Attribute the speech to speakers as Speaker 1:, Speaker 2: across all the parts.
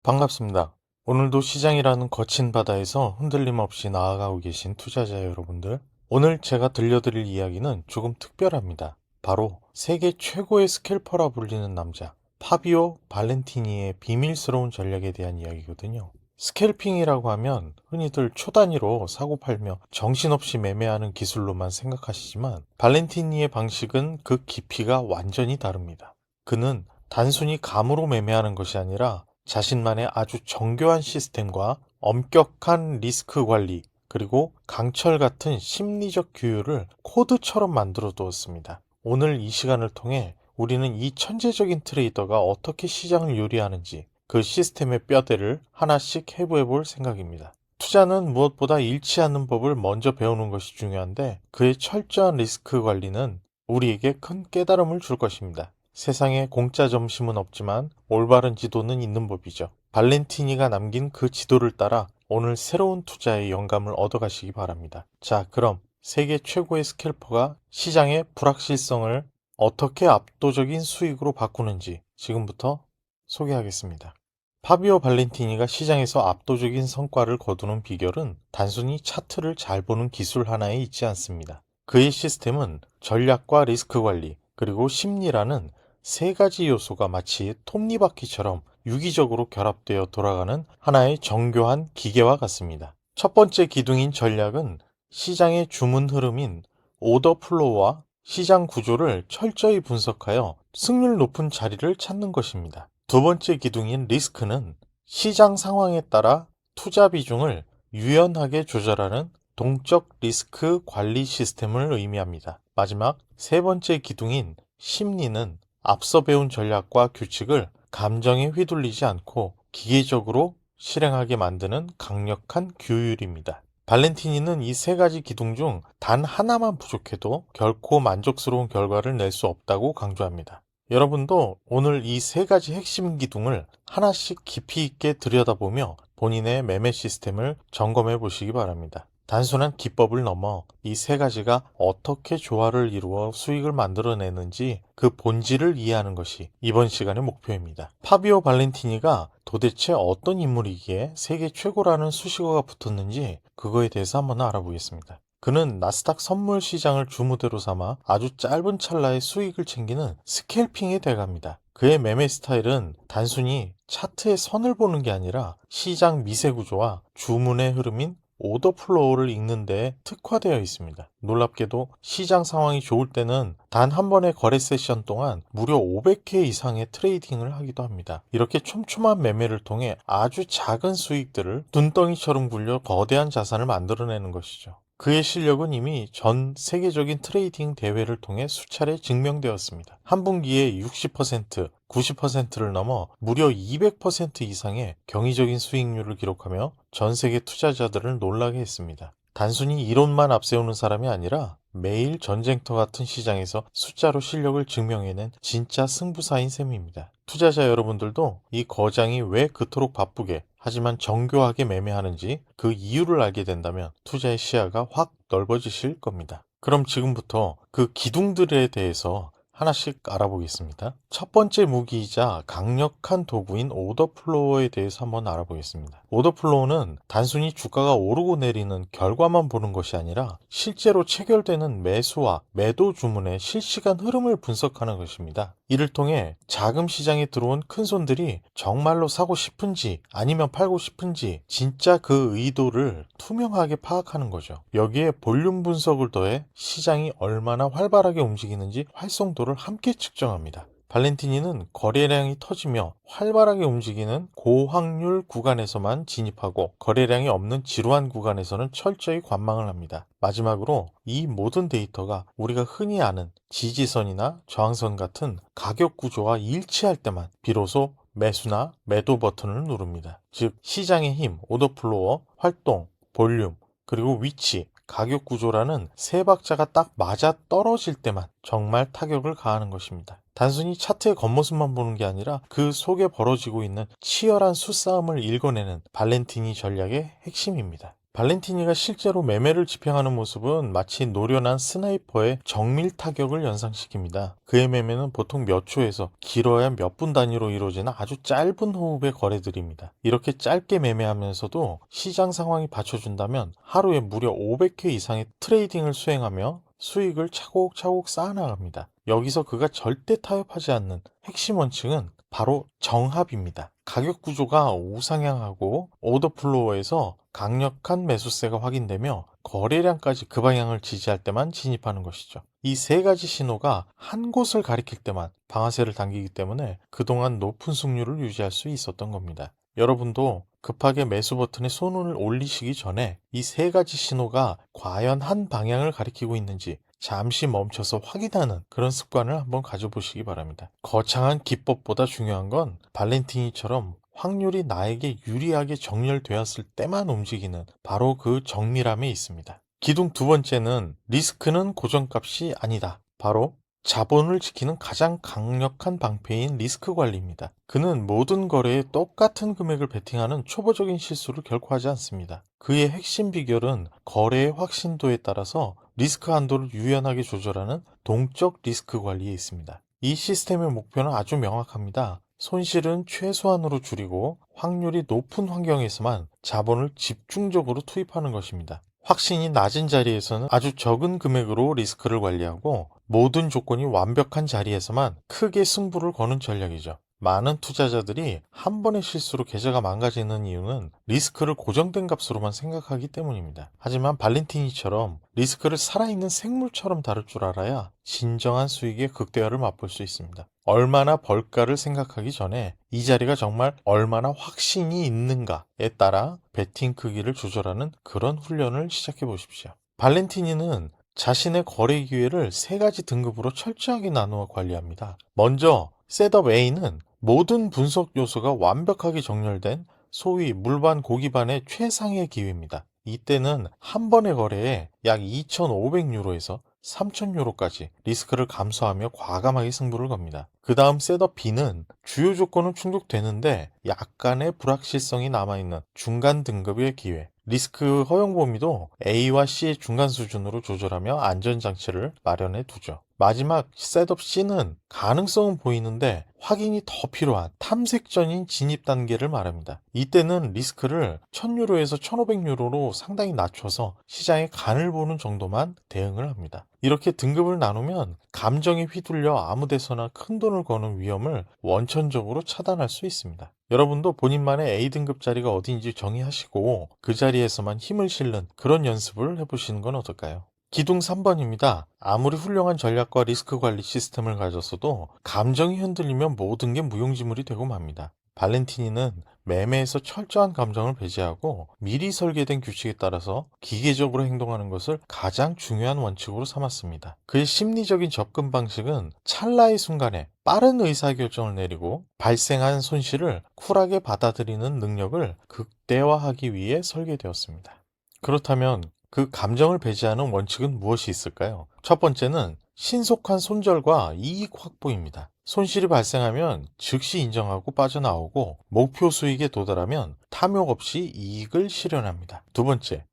Speaker 1: 반갑습니다. 오늘도 시장이라는 거친 바다에서 흔들림 없이 나아가고 계신 투자자 여러분들. 오늘 제가 들려드릴 이야기는 조금 특별합니다. 바로 세계 최고의 스캘퍼라 불리는 남자, 파비오 발렌티니의 비밀스러운 전략에 대한 이야기거든요. 스캘핑이라고 하면 흔히들 초 단위로 사고 팔며 정신없이 매매하는 기술로만 생각하시지만 발렌티니의 방식은 그 깊이가 완전히 다릅니다. 그는 단순히 감으로 매매하는 것이 아니라 자신만의 아주 정교한 시스템과 엄격한 리스크 관리, 그리고 강철 같은 심리적 규율을 코드처럼 만들어 두었습니다. 오늘 이 시간을 통해 우리는 이 천재적인 트레이더가 어떻게 시장을 요리하는지 그 시스템의 뼈대를 하나씩 해부해 볼 생각입니다. 투자는 무엇보다 잃지 않는 법을 먼저 배우는 것이 중요한데 그의 철저한 리스크 관리는 우리에게 큰 깨달음을 줄 것입니다. 세상에 공짜 점심은 없지만 올바른 지도는 있는 법이죠. 발렌티니가 남긴 그 지도를 따라 오늘 새로운 투자의 영감을 얻어가시기 바랍니다. 자, 그럼 세계 최고의 스캘퍼가 시장의 불확실성을 어떻게 압도적인 수익으로 바꾸는지 지금부터 소개하겠습니다. 파비오 발렌티니가 시장에서 압도적인 성과를 거두는 비결은 단순히 차트를 잘 보는 기술 하나에 있지 않습니다. 그의 시스템은 전략과 리스크 관리, 그리고 심리라는 세 가지 요소가 마치 톱니바퀴처럼 유기적으로 결합되어 돌아가는 하나의 정교한 기계와 같습니다. 첫 번째 기둥인 전략은 시장의 주문 흐름인 오더 플로우와 시장 구조를 철저히 분석하여 승률 높은 자리를 찾는 것입니다. 두 번째 기둥인 리스크는 시장 상황에 따라 투자 비중을 유연하게 조절하는 동적 리스크 관리 시스템을 의미합니다. 마지막 세 번째 기둥인 심리는 앞서 배운 전략과 규칙을 감정에 휘둘리지 않고 기계적으로 실행하게 만드는 강력한 규율입니다. 발렌티니는 이 세 가지 기둥 중 단 하나만 부족해도 결코 만족스러운 결과를 낼 수 없다고 강조합니다. 여러분도 오늘 이 세 가지 핵심 기둥을 하나씩 깊이 있게 들여다보며 본인의 매매 시스템을 점검해 보시기 바랍니다. 단순한 기법을 넘어 이 세 가지가 어떻게 조화를 이루어 수익을 만들어내는지 그 본질을 이해하는 것이 이번 시간의 목표입니다. 파비오 발렌티니가 도대체 어떤 인물이기에 세계 최고라는 수식어가 붙었는지 그거에 대해서 한번 알아보겠습니다. 그는 나스닥 선물 시장을 주무대로 삼아 아주 짧은 찰나의 수익을 챙기는 스캘핑의 대가입니다. 그의 매매 스타일은 단순히 차트의 선을 보는 게 아니라 시장 미세 구조와 주문의 흐름인 오더 플로우를 읽는 데 특화되어 있습니다. 놀랍게도 시장 상황이 좋을 때는 단 한 번의 거래 세션 동안 무려 500회 이상의 트레이딩을 하기도 합니다. 이렇게 촘촘한 매매를 통해 아주 작은 수익들을 눈덩이처럼 굴려 거대한 자산을 만들어내는 것이죠. 그의 실력은 이미 전 세계적인 트레이딩 대회를 통해 수차례 증명되었습니다. 한 분기에 60%, 90%를 넘어 무려 200% 이상의 경이적인 수익률을 기록하며 전 세계 투자자들을 놀라게 했습니다. 단순히 이론만 앞세우는 사람이 아니라 매일 전쟁터 같은 시장에서 숫자로 실력을 증명해낸 진짜 승부사인 셈입니다. 투자자 여러분들도 이 거장이 왜 그토록 바쁘게 하지만 정교하게 매매하는지 그 이유를 알게 된다면 투자의 시야가 확 넓어지실 겁니다. 그럼 지금부터 그 기둥들에 대해서 하나씩 알아보겠습니다. 첫 번째 무기이자 강력한 도구인 오더 플로어에 대해서 한번 알아보겠습니다. 오더 플로어는 단순히 주가가 오르고 내리는 결과만 보는 것이 아니라 실제로 체결되는 매수와 매도 주문의 실시간 흐름을 분석하는 것입니다. 이를 통해 자금 시장에 들어온 큰손들이 정말로 사고 싶은지 아니면 팔고 싶은지 진짜 그 의도를 투명하게 파악하는 거죠. 여기에 볼륨 분석을 더해 시장이 얼마나 활발하게 움직이는지 활성도를 함께 측정합니다. 발렌티니는 거래량이 터지며 활발하게 움직이는 고확률 구간에서만 진입하고 거래량이 없는 지루한 구간에서는 철저히 관망을 합니다. 마지막으로 이 모든 데이터가 우리가 흔히 아는 지지선이나 저항선 같은 가격 구조와 일치할 때만 비로소 매수나 매도 버튼을 누릅니다. 즉 시장의 힘, 오더 플로어, 활동, 볼륨, 그리고 위치, 가격 구조라는 세 박자가 딱 맞아 떨어질 때만 정말 타격을 가하는 것입니다. 단순히 차트의 겉모습만 보는 게 아니라 그 속에 벌어지고 있는 치열한 수싸움을 읽어내는 발렌티니 전략의 핵심입니다. 발렌티니가 실제로 매매를 집행하는 모습은 마치 노련한 스나이퍼의 정밀 타격을 연상시킵니다. 그의 매매는 보통 몇 초에서 길어야 몇 분 단위로 이루어지는 아주 짧은 호흡의 거래들입니다. 이렇게 짧게 매매하면서도 시장 상황이 받쳐준다면 하루에 무려 500회 이상의 트레이딩을 수행하며 수익을 차곡차곡 쌓아나갑니다. 여기서 그가 절대 타협하지 않는 핵심 원칙은 바로 정합입니다. 가격 구조가 우상향하고 오더 플로어에서 강력한 매수세가 확인되며 거래량까지 그 방향을 지지할 때만 진입하는 것이죠. 이 세 가지 신호가 한 곳을 가리킬 때만 방아쇠를 당기기 때문에 그동안 높은 승률을 유지할 수 있었던 겁니다. 여러분도 급하게 매수 버튼에 손을 올리시기 전에 이 세 가지 신호가 과연 한 방향을 가리키고 있는지 잠시 멈춰서 확인하는 그런 습관을 한번 가져보시기 바랍니다. 거창한 기법보다 중요한 건 발렌티니처럼 확률이 나에게 유리하게 정렬되었을 때만 움직이는 바로 그 정밀함에 있습니다. 기둥 두 번째는 리스크는 고정값이 아니다. 바로 자본을 지키는 가장 강력한 방패인 리스크 관리입니다. 그는 모든 거래에 똑같은 금액을 베팅하는 초보적인 실수를 결코 하지 않습니다. 그의 핵심 비결은 거래의 확신도에 따라서 리스크 한도를 유연하게 조절하는 동적 리스크 관리에 있습니다. 이 시스템의 목표는 아주 명확합니다. 손실은 최소한으로 줄이고 확률이 높은 환경에서만 자본을 집중적으로 투입하는 것입니다. 확신이 낮은 자리에서는 아주 적은 금액으로 리스크를 관리하고 모든 조건이 완벽한 자리에서만 크게 승부를 거는 전략이죠. 많은 투자자들이 한 번의 실수로 계좌가 망가지는 이유는 리스크를 고정된 값으로만 생각하기 때문입니다. 하지만 발렌티니처럼 리스크를 살아있는 생물처럼 다룰 줄 알아야 진정한 수익의 극대화를 맛볼 수 있습니다. 얼마나 벌까를 생각하기 전에 이 자리가 정말 얼마나 확신이 있는가에 따라 베팅 크기를 조절하는 그런 훈련을 시작해 보십시오. 발렌티니는 자신의 거래 기회를 세 가지 등급으로 철저하게 나누어 관리합니다. 먼저 셋업 A는 모든 분석 요소가 완벽하게 정렬된 소위 물반 고기반의 최상의 기회입니다. 이때는 한 번의 거래에 약 2,500유로에서 3,000유로까지 리스크를 감소하며 과감하게 승부를 겁니다. 그 다음 셋업 B는 주요 조건은 충족되는데 약간의 불확실성이 남아있는 중간 등급의 기회. 리스크 허용 범위도 A와 C의 중간 수준으로 조절하며 안전장치를 마련해 두죠. 마지막 셋업 C는 가능성은 보이는데 확인이 더 필요한 탐색전인 진입 단계를 말합니다. 이때는 리스크를 1000유로에서 1500유로로 상당히 낮춰서 시장의 간을 보는 정도만 대응을 합니다. 이렇게 등급을 나누면 감정에 휘둘려 아무 데서나 큰 돈을 거는 위험을 원천적으로 차단할 수 있습니다. 여러분도 본인만의 A등급 자리가 어디인지 정의하시고 그 자리에서만 힘을 실는 그런 연습을 해보시는 건 어떨까요? 기둥 3번입니다. 아무리 훌륭한 전략과 리스크 관리 시스템을 가졌어도 감정이 흔들리면 모든 게 무용지물이 되고 맙니다. 발렌티니는 매매에서 철저한 감정을 배제하고 미리 설계된 규칙에 따라서 기계적으로 행동하는 것을 가장 중요한 원칙으로 삼았습니다. 그의 심리적인 접근 방식은 찰나의 순간에 빠른 의사결정을 내리고 발생한 손실을 쿨하게 받아들이는 능력을 극대화하기 위해 설계되었습니다. 그렇다면 그 감정을 배제하는 원칙은 무엇이 있을까요? 첫 번째는 신속한 손절과 이익 확보입니다. 손실이 발생하면 즉시 인정하고 빠져나오고 목표 수익에 도달하면 탐욕 없이 이익을 실현합니다. 두 번째,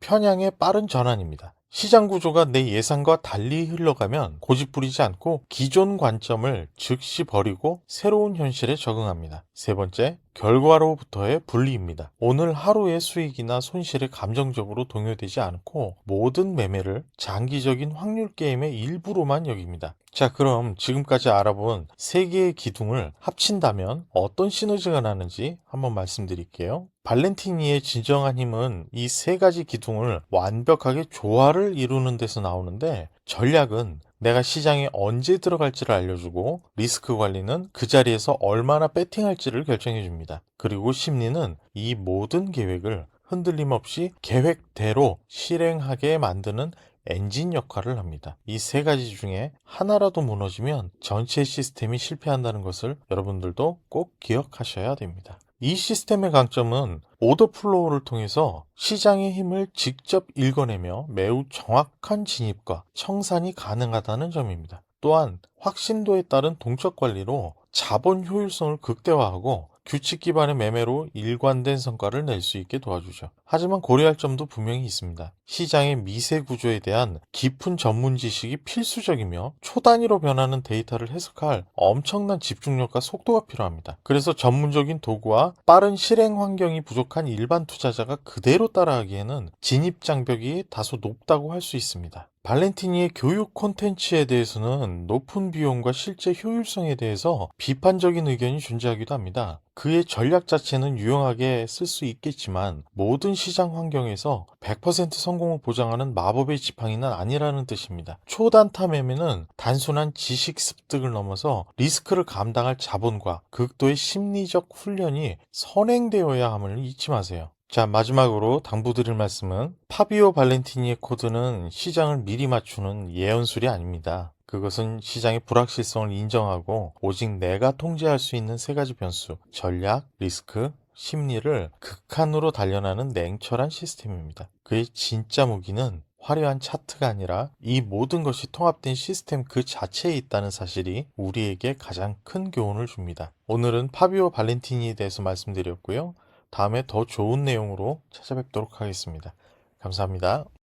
Speaker 1: 편향의 빠른 전환입니다. 시장 구조가 내 예상과 달리 흘러가면 고집부리지 않고 기존 관점을 즉시 버리고 새로운 현실에 적응합니다. 세 번째, 결과로부터의 분리입니다. 오늘 하루의 수익이나 손실에 감정적으로 동요되지 않고 모든 매매를 장기적인 확률 게임의 일부로만 여깁니다. 자, 그럼 지금까지 알아본 세 개의 기둥을 합친다면 어떤 시너지가 나는지 한번 말씀드릴게요. 발렌티니의 진정한 힘은 이 세 가지 기둥을 완벽하게 조화를 이루는 데서 나오는데, 전략은 내가 시장에 언제 들어갈지를 알려주고 리스크 관리는 그 자리에서 얼마나 배팅할지를 결정해 줍니다. 그리고 심리는 이 모든 계획을 흔들림 없이 계획대로 실행하게 만드는 엔진 역할을 합니다. 이 세 가지 중에 하나라도 무너지면 전체 시스템이 실패한다는 것을 여러분들도 꼭 기억하셔야 됩니다. 이 시스템의 강점은 오더 플로우를 통해서 시장의 힘을 직접 읽어내며 매우 정확한 진입과 청산이 가능하다는 점입니다. 또한 확신도에 따른 동적 관리로 자본 효율성을 극대화하고 규칙 기반의 매매로 일관된 성과를 낼 수 있게 도와주죠. 하지만 고려할 점도 분명히 있습니다. 시장의 미세 구조에 대한 깊은 전문 지식이 필수적이며 초단위로 변하는 데이터를 해석할 엄청난 집중력과 속도가 필요합니다. 그래서 전문적인 도구와 빠른 실행 환경이 부족한 일반 투자자가 그대로 따라하기에는 진입 장벽이 다소 높다고 할 수 있습니다. 발렌티니의 교육 콘텐츠에 대해서는 높은 비용과 실제 효율성에 대해서 비판적인 의견이 존재하기도 합니다. 그의 전략 자체는 유용하게 쓸 수 있겠지만 모든 시장 환경에서 100% 성공을 보장하는 마법의 지팡이는 아니라는 뜻입니다. 초단타 매매는 단순한 지식 습득을 넘어서 리스크를 감당할 자본과 극도의 심리적 훈련이 선행되어야 함을 잊지 마세요. 자, 마지막으로 당부드릴 말씀은 파비오 발렌티니의 코드는 시장을 미리 맞추는 예언술이 아닙니다. 그것은 시장의 불확실성을 인정하고 오직 내가 통제할 수 있는 세 가지 변수, 전략, 리스크, 심리를 극한으로 단련하는 냉철한 시스템입니다. 그의 진짜 무기는 화려한 차트가 아니라 이 모든 것이 통합된 시스템 그 자체에 있다는 사실이 우리에게 가장 큰 교훈을 줍니다. 오늘은 파비오 발렌티니에 대해서 말씀드렸고요. 다음에 더 좋은 내용으로 찾아뵙도록 하겠습니다. 감사합니다.